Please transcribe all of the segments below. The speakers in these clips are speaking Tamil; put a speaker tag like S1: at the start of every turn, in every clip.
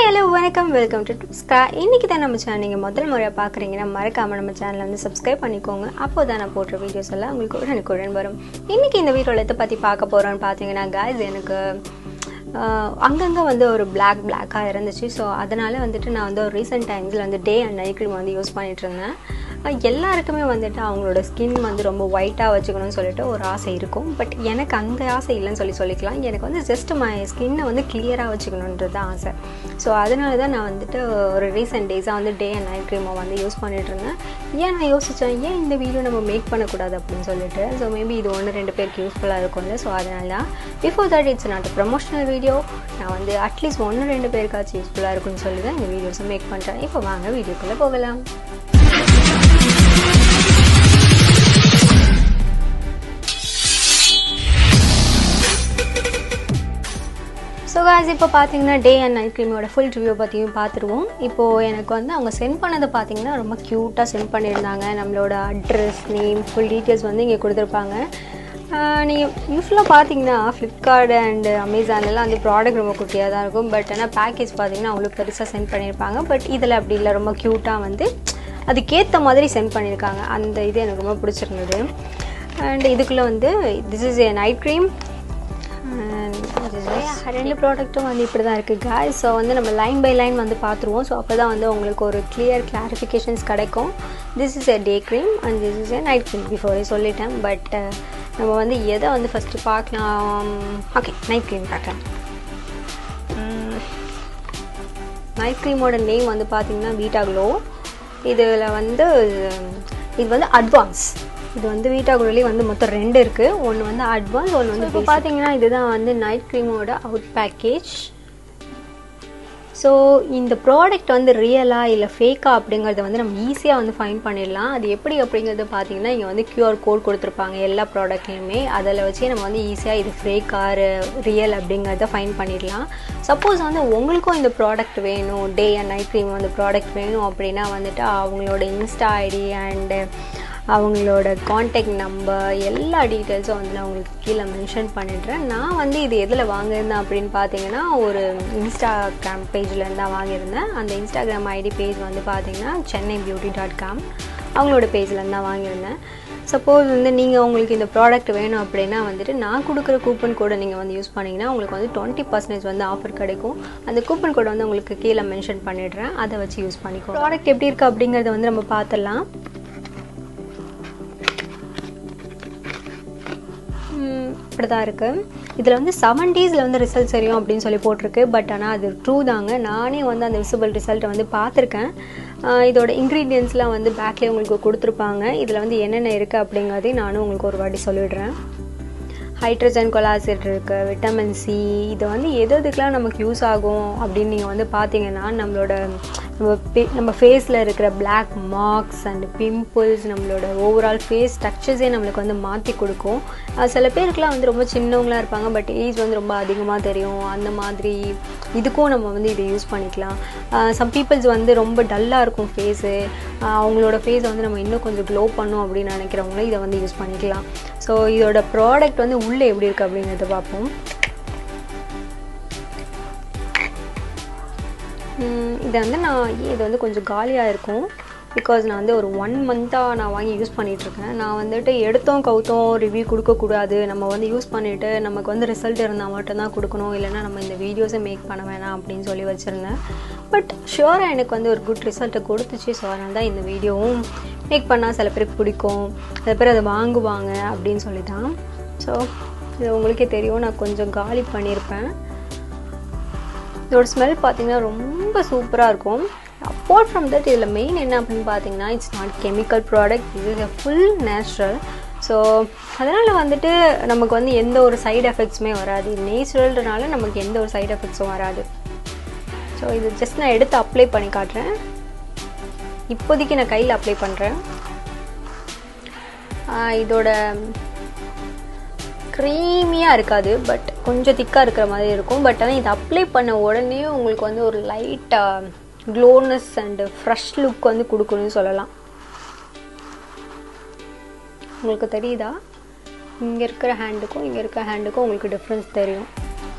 S1: hello வணக்கம் வெல்கம் டு டிப்ஸ்கா. இன்னைக்கு தான் நம்ம சேனல் நீங்க முதல் முறையா பார்க்கறீங்கன்னா மறக்காம நம்ம சேனலை வந்து சப்ஸ்கிரைப் பண்ணிக்கோங்க. அப்போதான் நான் போடுற வீடியோஸ் எல்லாம் உங்களுக்கு உடனுக்குடன் வரும். இன்னைக்கு இந்த வீடியோல எதை பத்தி பார்க்க போறோம்னு பாத்தீங்கன்னா गाइस எனக்கு அங்கங்க வந்து ஒரு black-ஆ இருந்துச்சு. ஸோ அதனால வந்துட்டு நான் வந்து ஒரு ரீசெண்ட் டைம்ஸ்ல வந்து டே அண்ட் நைட் க்ரீம் வந்து யூஸ் பண்ணிட்டு இருந்தேன். எல்லாருக்குமே வந்துட்டு அவங்களோட ஸ்கின் வந்து ரொம்ப ஒயிட்டாக வச்சுக்கணும்னு சொல்லிட்டு ஒரு ஆசை இருக்கும். பட் எனக்கு அந்த ஆசை இல்லைன்னு சொல்லிக்கலாம். எனக்கு வந்து ஜஸ்ட் மை ஸ்கின்னை வந்து கிளியராக வச்சுக்கணுன்றது தான் ஆசை. ஸோ அதனால தான் நான் வந்துட்டு ஒரு ரீசெண்ட் டேஸாக வந்து டே அண்ட் நைட் க்ரீமை வந்து யூஸ் பண்ணிட்டு இருந்தேன். நான் யோசித்தேன் ஏன் இந்த வீடியோ நம்ம மேக் பண்ணக்கூடாது அப்படின்னு சொல்லிட்டு. ஸோ மேபி இது 1-2 பேருக்கு யூஸ்ஃபுல்லாக இருக்கும்ல. ஸோ அதனால தான் before that it's not promotional video. நான் வந்து அட்லீஸ்ட் 1-2 பேருக்காச்சும் யூஸ்ஃபுல்லாக இருக்குன்னு சொல்லி தான் இந்த வீடியோஸை மேக் பண்ணுறேன். இப்போ வாங்க வீடியோக்குள்ளே போகலாம். ஸோ காய்ஸ் இப்போ பார்த்தீங்கன்னா டே அண்ட் நைட் க்ரீமோட ஃபுல் ரிவ்யூ பற்றியும் பார்த்துருவோம். இப்போது எனக்கு வந்து அவங்க சென்ட் பண்ணதை பார்த்தீங்கன்னா ரொம்ப க்யூட்டாக சென்ட் பண்ணியிருந்தாங்க. நம்மளோட அட்ரஸ், நேம், ஃபுல் டீட்டெயில்ஸ் வந்து இங்கே கொடுத்துருப்பாங்க. நீங்கள் யூஸ்வலாக பார்த்தீங்கன்னா ஃப்ளிப்கார்ட் அண்ட் அமேசான்லாம் அந்த ப்ராடக்ட் ரொம்ப குட்டியாக தான் இருக்கும். பட் ஆனால் பேக்கேஜ் பார்த்தீங்கன்னா அவங்களுக்கு பெருசாக சென்ட் பண்ணியிருப்பாங்க. பட் இதில் அப்படி இல்லை, ரொம்ப க்யூட்டாக வந்து அதுக்கேற்ற மாதிரி சென்ட் பண்ணியிருக்காங்க. அந்த இது எனக்கு ரொம்ப பிடிச்சிருந்தது. அண்ட் இதுக்குள்ளே வந்து this is a night cream. ரெண்டு ப்ராடக்ட்டும் வந்து இப்படி தான் இருக்குது காய்ஸ். ஸோ வந்து நம்ம லைன் பை லைன் வந்து பார்த்துருவோம். ஸோ அப்போ தான் வந்து உங்களுக்கு ஒரு கிளாரிஃபிகேஷன்ஸ் கிடைக்கும். This is a day cream and this is a night cream. Before சொல்லிட்டேன். பட் நம்ம வந்து எதை வந்து ஃபஸ்ட்டு பார்க்கலாம். ஓகே, நைட் க்ரீம் பார்க்கலாம். நைட் க்ரீமோட நேம் வந்து பார்த்திங்கன்னா Vitaglow. இதில் வந்து இது வந்து அட்வான்ஸ். இது வந்து Vitaglow வந்து மொத்தம் 2 இருக்குது. ஒன்று வந்து அட்வான்ஸ், ஒன்று வந்து இப்போ பார்த்தீங்கன்னா இதுதான் வந்து நைட் க்ரீமோட அவுட் பேக்கேஜ். ஸோ இந்த ப்ராடக்ட் வந்து ரியலா இல்லை ஃபேக்கா அப்படிங்கிறத வந்து நம்ம ஈஸியாக வந்து ஃபைண்ட் பண்ணிடலாம். அது எப்படி அப்படிங்கிறது பார்த்தீங்கன்னா இங்கே வந்து QR கோட் கொடுத்துருப்பாங்க எல்லா ப்ராடக்ட்லையுமே. அதில் வச்சு நம்ம வந்து ஈஸியாக இது ஃபேக்கா ரியல் அப்படிங்கிறத ஃபைண்ட் பண்ணிடலாம். சப்போஸ் வந்து உங்களுக்கும் இந்த ப்ராடக்ட் வேணும், டே அண்ட் நைட் க்ரீம் வந்து ப்ராடக்ட் வேணும் அப்படின்னா வந்துட்டு அவங்களோட இன்ஸ்டா ஐடி அண்டு அவங்களோட காண்டாக்ட் நம்பர் எல்லா டீட்டெயில்ஸும் வந்து நான் உங்களுக்கு கீழே மென்ஷன் பண்ணிடுறேன். நான் வந்து இது எதில் வாங்கியிருந்தேன் அப்படின்னு பார்த்தீங்கன்னா ஒரு இன்ஸ்டாகிராம் பேஜ்லேருந்து தான் வாங்கியிருந்தேன். அந்த இன்ஸ்டாகிராம் ஐடி பேஜ் வந்து பார்த்தீங்கன்னா chennaibeauty.com அவங்களோட பேஜ்லேருந்து தான் வாங்கியிருந்தேன். சப்போஸ் வந்து நீங்கள் உங்களுக்கு இந்த ப்ராடக்ட் வேணும் அப்படின்னா வந்துட்டு நான் கொடுக்குற கூப்பன் கோடை நீங்கள் வந்து யூஸ் பண்ணிங்கன்னா உங்களுக்கு வந்து 20% வந்து ஆஃபர் கிடைக்கும். அந்த கூப்பன் கோடை வந்து உங்களுக்கு கீழே மென்ஷன் பண்ணிடுறேன். அதை வச்சு யூஸ் பண்ணிக்கோ. ப்ராடக்ட் எப்படி இருக்குது அப்படிங்கிறத வந்து நம்ம பார்த்துடலாம். இப்படி தான் இருக்குது. இதில் வந்து 7 டேஸில் வந்து ரிசல்ட் தெரியும் அப்படின்னு சொல்லி போட்டிருக்கு. பட் ஆனால் அது ட்ரூ தாங்க. நானே வந்து அந்த விசிபிள் ரிசல்ட்டை வந்து பார்த்துருக்கேன். இதோட இன்க்ரீடியன்ட்ஸ்லாம் வந்து பேக்லேயே உங்களுக்கு கொடுத்துருப்பாங்க. இதில் வந்து என்னென்ன இருக்குது அப்படிங்கிறதையும் நானும் உங்களுக்கு ஒரு வாட்டி சொல்லிடுறேன். ஹைட்ரஜன் கொலாசிட் இருக்குது, விட்டமின் சி. இது வந்து எதுக்கெலாம் நமக்கு யூஸ் ஆகும் அப்படின்னு நீங்கள் வந்து பார்த்தீங்கன்னா நம்ம ஃபேஸில் இருக்கிற பிளாக் மார்க்ஸ் அண்ட் பிம்பிள்ஸ், நம்மளோட ஓவரால் ஃபேஸ் ஸ்ட்ரக்சர்ஸே நம்மளுக்கு வந்து மாற்றி கொடுக்கும். சில பேருக்குலாம் வந்து ரொம்ப சின்னவங்களாக இருப்பாங்க, பட் ஏஜ் வந்து ரொம்ப அதிகமாக தெரியும். அந்த மாதிரி இதுக்கும் நம்ம வந்து இதை யூஸ் பண்ணிக்கலாம். சம் பீப்புள்ஸ் வந்து ரொம்ப டல்லாக இருக்கும் ஃபேஸு, அவங்களோட ஃபேஸை வந்து நம்ம இன்னும் கொஞ்சம் க்ளோ பண்ணணும் அப்படின்னு நினைக்கிறவங்களும் இதை வந்து யூஸ் பண்ணிக்கலாம். ஸோ இதோட ப்ராடக்ட் வந்து உள்ளே எப்படி இருக்குது அப்படிங்கிறத பார்ப்போம். இது வந்து கொஞ்சம் காலியாக இருக்கும். பிகாஸ் நான் வந்து ஒரு 1 மந்த்தாக நான் வாங்கி யூஸ் பண்ணிகிட்ருக்கேன். நான் வந்துட்டு எடுத்தோம் கவுத்தோம் ரிவ்யூ கொடுக்கக்கூடாது. நம்ம வந்து யூஸ் பண்ணிவிட்டு நமக்கு வந்து ரிசல்ட் இருந்தால் மட்டும்தான் கொடுக்கணும், இல்லைனா நம்ம இந்த வீடியோஸை மேக் பண்ண வேணாம் அப்படின்னு சொல்லி வச்சுருந்தேன். பட் ஷுவராக எனக்கு வந்து ஒரு குட் ரிசல்ட்டை கொடுத்துச்சு. ஸோ அதனால தான் இந்த வீடியோவும் மேக் பண்ணால் சில பேருக்கு பிடிக்கும், சில பேர் அதை வாங்குவாங்க அப்படின்னு சொல்லி தான். ஸோ இது உங்களுக்கே தெரியும், நான் கொஞ்சம் காலி பண்ணியிருப்பேன். இதோட ஸ்மெல் பார்த்தீங்கன்னா ரொம்ப சூப்பராக இருக்கும். அப்பார்ட் ஃப்ரம் தட் இதில் மெயின் என்ன அப்படின்னு பார்த்தீங்கன்னா இட்ஸ் நாட் கெமிக்கல் ப்ராடக்ட், இது is a full natural. So அதனால் வந்துட்டு நமக்கு வந்து எந்த ஒரு சைடு எஃபெக்ட்ஸுமே வராது. நேச்சுரல்ன்றனால நமக்கு எந்த ஒரு சைடு எஃபெக்ட்ஸும் வராது. ஸோ இது ஜஸ்ட் நான் எடுத்து அப்ளை பண்ணி காட்டுறேன். இப்போதைக்கு நான் கையில் அப்ளை பண்ணுறேன். இதோட க்ரீமியாக இருக்காது, பட் கொஞ்சம் திக்காக இருக்கிற மாதிரி இருக்கும். பட் ஆனால் இது அப்ளை பண்ண உடனே உங்களுக்கு வந்து ஒரு லைட்டாக க்ளோனஸ் அண்டு ஃப்ரெஷ் லுக் வந்து கொடுக்கணும்னு சொல்லலாம். உங்களுக்கு தெரியுதா? இங்கே இருக்கிற ஹேண்டுக்கும் உங்களுக்கு டிஃப்ரென்ஸ் தெரியும்.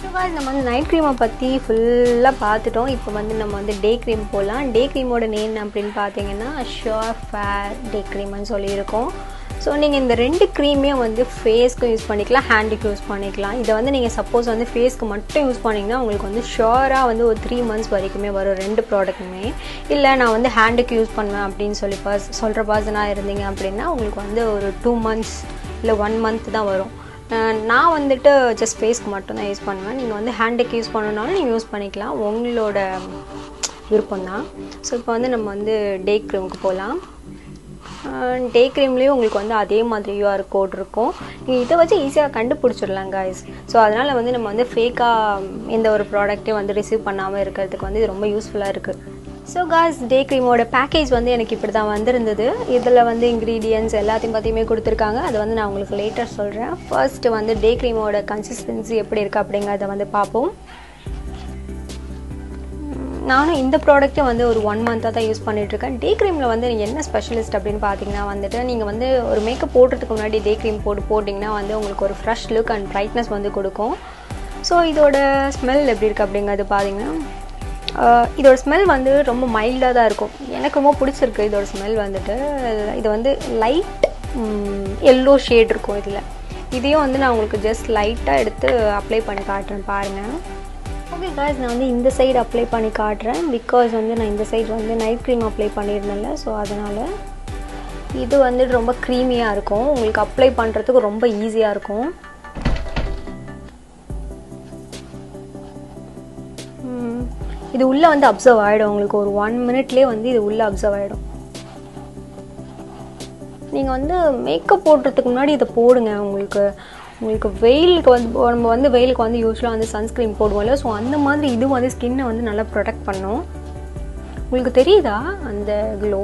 S1: ஸோ guys நம்ம வந்து நைட் க்ரீமை பற்றி ஃபுல்லாக பார்த்துட்டோம். இப்போ வந்து நம்ம வந்து டே க்ரீம் போகலாம். டே க்ரீமோட நேம் அப்படின்னு பார்த்தீங்கன்னா Surefair டே க்ரீம்னு சொல்லியிருக்கோம். ஸோ நீங்கள் இந்த 2 க்ரீமே வந்து ஃபேஸ்க்கு யூஸ் பண்ணிக்கலாம், ஹேண்டுக்கு யூஸ் பண்ணிக்கலாம். இதை வந்து நீங்கள் சப்போஸ் வந்து ஃபேஸ்க்கு மட்டும் யூஸ் பண்ணிங்கன்னா உங்களுக்கு வந்து ஷுவராக வந்து ஒரு 3 months வரைக்குமே வரும் 2 ப்ராடக்ட்டுமே. இல்லை நான் வந்து ஹேண்டுக்கு யூஸ் பண்ணுவேன் அப்படின்னு சொல்லி சொல்கிற பர்சனாக இருந்தீங்க அப்படின்னா உங்களுக்கு வந்து ஒரு 2 months இல்லை 1 month தான் வரும். நான் வந்துட்டு ஜஸ்ட் ஃபேஸ்க்கு மட்டும் தான் யூஸ் பண்ணுவேன். நீங்கள் வந்து ஹேண்டுக்கு யூஸ் பண்ணணுன்னாலும் நீங்கள் யூஸ் பண்ணிக்கலாம், உங்களோட விருப்பம் தான். ஸோ இப்போ வந்து நம்ம வந்து டே க்ரீமுக்கு போகலாம். டே க்ரீம்லேயும் உங்களுக்கு வந்து அதே மாதிரி QR கோட் இருக்கும். நீங்கள் இதை வச்சு ஈஸியாக கண்டுபிடிச்சிடலாம் guys. ஸோ அதனால் வந்து நம்ம வந்து ஃபேக்காக எந்த ஒரு ப்ராடக்ட்டையும் வந்து ரிசீவ் பண்ணாமல் இருக்கிறதுக்கு வந்து இது ரொம்ப யூஸ்ஃபுல்லாக இருக்குது. ஸோ guys டே க்ரீமோட பேக்கேஜ் வந்து எனக்கு இப்படி தான் வந்திருந்தது. இதில் வந்து இன்க்ரீடியன்ட்ஸ் எல்லாத்தையும் பற்றியுமே கொடுத்துருக்காங்க. அது வந்து நான் உங்களுக்கு லேட்டர் சொல்கிறேன். ஃபர்ஸ்ட்டு வந்து டே க்ரீமோட கன்சிஸ்டன்சி எப்படி இருக்குது அப்படிங்கிறத வந்து பார்ப்போம். நானும் இந்த ப்ராடக்ட்டை வந்து ஒரு 1 month தான் யூஸ் பண்ணிகிட்ருக்கேன். டே க்ரீமில் வந்து என்ன ஸ்பெஷலிஸ்ட் அப்படின்னு பார்த்தீங்கன்னா வந்துட்டு நீங்கள் வந்து ஒரு மேக்கப் போடுறதுக்கு முன்னாடி டே க்ரீம் போட்டிங்கன்னா வந்து உங்களுக்கு ஒரு ஃப்ரெஷ் லுக் அண்ட் ப்ரைட்னஸ் வந்து கொடுக்கும். ஸோ இதோட ஸ்மெல் எப்படி இருக்குது அப்படிங்கிறது பார்த்தீங்கன்னா இதோட ஸ்மெல் வந்து ரொம்ப மைல்டாக தான் இருக்கும். எனக்கு ரொம்ப பிடிச்சிருக்கு இதோட ஸ்மெல் வந்துட்டு. இது வந்து லைட் எல்லோ ஷேட் இருக்கும் இதில். இதையும் வந்து நான் உங்களுக்கு ஜஸ்ட் லைட்டாக எடுத்து அப்ளை பண்ணி காட்டுறேன் பாருங்கள். ஓகே guys நான் வந்து இந்த சைடு அப்ளை பண்ணி காட்டுறேன். பிகாஸ் வந்து நான் இந்த சைடு வந்து நைட் க்ரீம் அப்ளை பண்ணியிருந்தேன்ல, ஸோ அதனால் இது வந்துட்டு ரொம்ப க்ரீமியாக இருக்கும். உங்களுக்கு அப்ளை பண்ணுறதுக்கு ரொம்ப ஈஸியாக இருக்கும். இது உள்ளே வந்து அப்சர்வ் ஆகிடும். உங்களுக்கு ஒரு 1 minute வந்து இது உள்ளே அப்சர்வ் ஆகிடும். நீங்கள் வந்து மேக்கப் போடுறதுக்கு முன்னாடி இதை போடுங்க. உங்களுக்கு வெயிலுக்கு வந்து நம்ம வந்து வெயிலுக்கு வந்து யூஸ்வலாக வந்து சன்ஸ்க்ரீன் போடுவோம்ல, ஸோ அந்த மாதிரி இது வந்து ஸ்கின்னை வந்து நல்லா ப்ரொடெக்ட் பண்ணும். உங்களுக்கு தெரியுதா அந்த க்ளோ?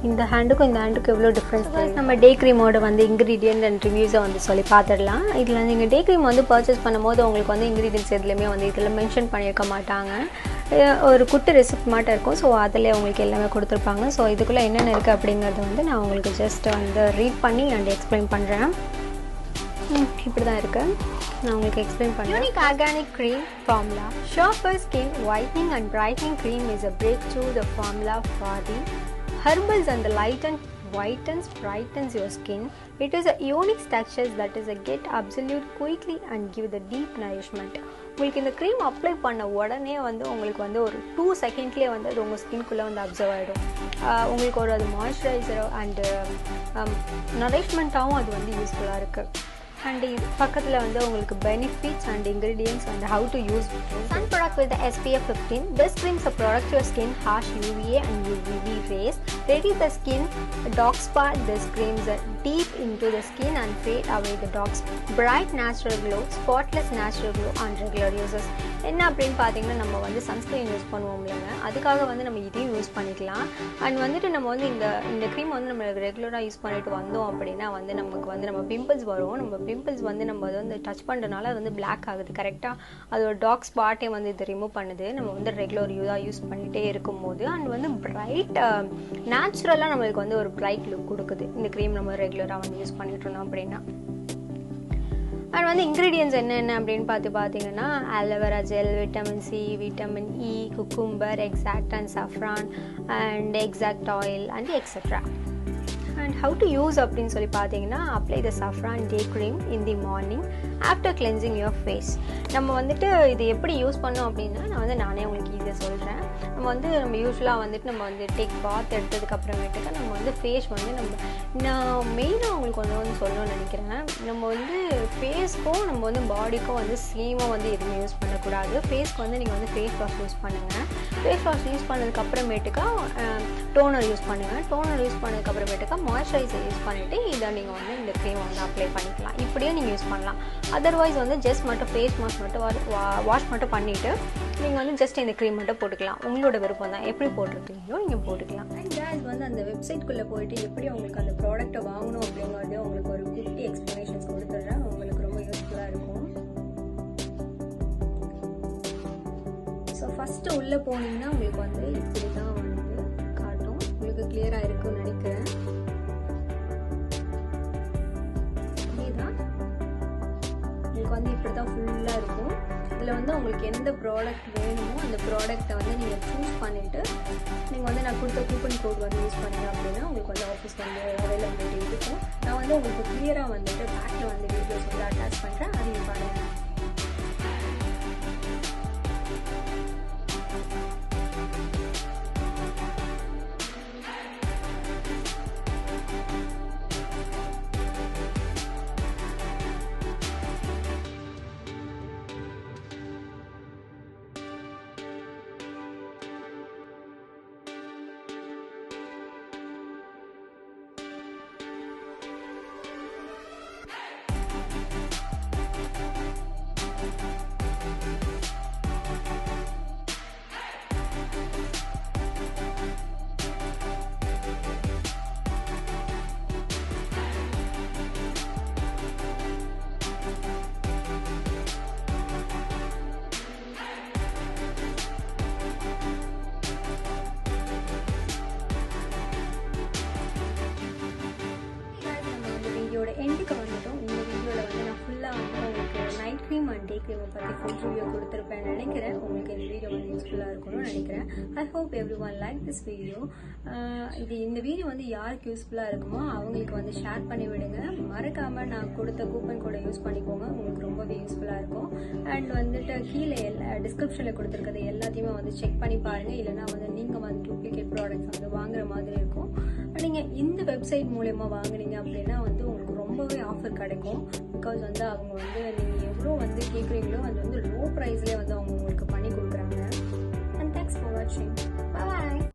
S1: இந்த ஹேண்டுக்கும் இந்த ஹேண்டுக்கும் எவ்வளோ டிஃப்ரென்ஸ். நம்ம டே க்ரீமோட வந்து இன்க்ரீடியன்ட் அண்ட் ரிவ்யூஸை வந்து சொல்லி பார்த்துடலாம். இதில் நீங்கள் டே க்ரீம் வந்து பர்ச்சேஸ் பண்ணும்போது உங்களுக்கு வந்து இன்க்ரீடியன்ட்ஸ் எதுலையுமே வந்து இதில் மென்ஷன் பண்ணியிருக்க மாட்டாங்க. ஒரு குட்டி ரெசிப்ட் மட்டும் இருக்கும். ஸோ அதில் உங்களுக்கு எல்லாமே கொடுத்துருப்பாங்க. ஸோ இதுக்குள்ளே என்னென்ன இருக்குது அப்படிங்கிறத வந்து நான் உங்களுக்கு ஜஸ்ட் வந்து ரீட் பண்ணி அண்ட் எக்ஸ்பிளைன் பண்ணுறேன். இப்படி தான் இருக்குது. நான் உங்களுக்கு எக்ஸ்பிளைன் பண்ணுறேன். Unique organic cream formula Surefair skin whitening and brightening cream is a breakthrough the formula for the herbals and the whitens brightens your skin. It is a unique texture that is a get absolute quickly and give the deep nourishment. உங்களுக்கு இந்த க்ரீம் அப்ளை பண்ண உடனே வந்து உங்களுக்கு வந்து ஒரு 2 secondsலேயே வந்து அது உங்கள் ஸ்கின்குள்ளே வந்து அப்சர்வ் ஆகிடும். உங்களுக்கு ஒரு அது மாய்ஸ்சரைசரோ அண்டு நரிஷ்மெண்ட்டாகவும் அது வந்து யூஸ்ஃபுல்லாக இருக்குது. அண்ட் இது பக்கத்தில் வந்து உங்களுக்கு benefits and ingredients and how to use sun product with SPF 15. This cream is a product your skin harsh UVA and UVB rays. Ready the skin dark spot. This cream is deep into the skin and fade away the dark spot. Bright natural glow, spotless natural glow on regular uses. என்ன அப்படின்னு பார்த்தீங்கன்னா நம்ம வந்து சன்ஸ்க்ரீன் யூஸ் பண்ணுவோம் இல்லைங்க, அதுக்காக வந்து நம்ம இதையும் யூஸ் பண்ணிக்கலாம். அண்ட் வந்துட்டு நம்ம வந்து இந்த க்ரீம் வந்து நம்ம ரெகுலராக யூஸ் பண்ணிட்டு வந்தோம் அப்படின்னா வந்து நமக்கு வந்து நம்ம பிம்பிள்ஸ் வரும். நம்ம பிம்பிள்ஸ் வந்து நம்ம அதை வந்து டச் பண்ணுறதுனால அது வந்து பிளாக் ஆகுது. கரெக்டாக அதோட டார்க் ஸ்பாட்டே வந்து இதை ரிமூவ் பண்ணுது நம்ம வந்து ரெகுலர் யூஸ் பண்ணிகிட்டே இருக்கும்போது. அண்ட் வந்து பிரைட் நேச்சுரலாக நம்மளுக்கு வந்து ஒரு பிரைட் லுக் கொடுக்குது இந்த க்ரீம் நம்ம ரெகுலராக வந்து யூஸ் பண்ணிட்டு இருந்தோம் அப்படின்னா. அண்ட் வந்து இன்க்ரீடியன்ட்ஸ் என்னென்ன அப்படின்னு பார்த்தீங்கன்னா aloe vera gel, vitamin C, vitamin E, cucumber, extract and saffron and extract oil and etcetera. And how to use அப்படின்னு சொல்லி பார்த்தீங்கன்னா apply the saffron day cream in the morning after cleansing your face. நம்ம வந்துட்டு இது எப்படி யூஸ் பண்ணோம் அப்படின்னா நானே உங்களுக்கு இதை சொல்கிறேன். நம்ம யூஸ்வலாக வந்துட்டு நம்ம வந்து டேக் பாத் எடுத்ததுக்கு அப்புறமேட்டுக்கு நம்ம வந்து ஃபேஸ் வந்து நான் மெயினாக உங்களுக்கு வந்து சொல்லணும்னு நினைக்கிறேன். நம்ம வந்து ஃபேஸ்க்கும் நம்ம வந்து பாடிக்கும் வந்து சேமாக வந்து எதுவுமே யூஸ் பண்ணக்கூடாது. ஃபேஸ்க்கு வந்து நீங்கள் வந்து ஃபேஸ் வாஷ் யூஸ் பண்ணுங்கள். ஃபேஸ் வாஷ் யூஸ் பண்ணதுக்கு அப்புறமேட்டுக்கா டோனர் யூஸ் பண்ணுங்கள். டோனர் யூஸ் பண்ணதுக்கு அப்புறமேட்டுக்கா மாய்ஸ்சரைசர் யூஸ் பண்ணிவிட்டு இதை நீங்கள் வந்து இந்த க்ரீமை வந்து அப்ளை பண்ணிக்கலாம். இப்படியும் நீங்கள் யூஸ் பண்ணலாம். அதர்வைஸ் வந்து ஜஸ்ட் மட்டும் ஃபேஸ் மாஸ்க் மட்டும் வாஷ் மட்டும் பண்ணிவிட்டு நீங்கள் வந்து ஜஸ்ட் இந்த க்ரீம் மட்டும் போட்டுக்கலாம். உங்களோட விருப்பம் தான், எப்படி போட்டுருக்கீங்களோ நீங்கள் போட்டுக்கலாம். அண்ட் கைஸ் வந்து அந்த வெப்சைட்குள்ளே போயிட்டு எப்படி உங்களுக்கு அந்த ப்ராடக்ட்டை வாங்கணும் அப்படிங்கிறது உங்களுக்கு ஒரு குட்டி எக்ஸ்ப்ளனேஷன்ஸ் கொடுத்துட்றேன். உங்களுக்கு ரொம்ப யூஸ்ஃபுல்லாக இருக்கும். ஸோ ஃபஸ்ட்டு உள்ளே போனீங்கன்னா உங்களுக்கு வந்து இப்படி தான் வந்து காட்டும். உங்களுக்கு கிளியராக இருக்குன்னு நினைக்கிறேன். இதுதான் உங்களுக்கு வந்து இப்படி தான் ஃபுல்லாக இருக்கும். இதில் வந்து உங்களுக்கு எந்த ப்ராடக்ட் வேணுமோ அந்த ப்ராடக்ட்டை வந்து நீங்கள் சூஸ் பண்ணிவிட்டு நீங்கள் வந்து நான் கொடுத்த கூப்பன் கோட் வந்து யூஸ் பண்ணீங்க அப்படின்னா உங்களுக்கு வந்து ஆஃபீஸ் வந்து அவைலபிலிட்டி இருக்கும். நான் வந்து உங்களுக்கு கிளியராக வந்துட்டு பேக்கில் வந்து வீடியோஸ் வந்து அட்டாச் பண்ணுறேன், அதையும் பாருங்கள். வீடியோட எண்டுக்கு வந்துட்டோம். இந்த வீடியோவில் வந்து நான் ஃபுல்லாக வந்து உங்களுக்கு நைட் க்ரீம் அண்ட் டே க்ரீமை பற்றி ஃபுல் ரிவ்யூ கொடுத்துருப்பேன் நினைக்கிறேன். உங்களுக்கு இந்த வீடியோ வந்து யூஸ்ஃபுல்லாக இருக்கும்னு நினைக்கிறேன். I hope every one like this video. இந்த வீடியோ வந்து யாருக்கு யூஸ்ஃபுல்லாக இருக்குமோ அவங்களுக்கு வந்து ஷேர் பண்ணி விடுங்க. மறக்காமல் நான் கொடுத்த கூப்பன் கோடை யூஸ் பண்ணிக்கோங்க, உங்களுக்கு ரொம்பவே யூஸ்ஃபுல்லாக இருக்கும். அண்ட் வந்துட்டு கீழே டிஸ்கிரிப்ஷனில் கொடுத்துருக்கிறது எல்லாத்தையுமே வந்து செக் பண்ணி பாருங்கள். இல்லைனா வந்து நீங்கள் வந்து டூப்ளிகேட் ப்ராடக்ட்ஸ் வந்து வாங்குற மாதிரி இருக்கும். நீங்கள் இந்த வெப்சைட் மூலமா வாங்குனீங்க அப்படின்னா வந்து உங்களுக்கு ரொம்பவே ஆஃபர் கிடைக்கும். பிகாஸ் வந்து அவங்க வந்து நீங்கள் எவ்வளோ வந்து கேட்குறீங்களோ அது வந்து லோ ப்ரைஸ்லேயே வந்து அவங்க உங்களுக்கு பண்ணி கொடுக்குறாங்க. அண்ட் தேங்க்ஸ் ஃபார் வாட்சிங். பாய்.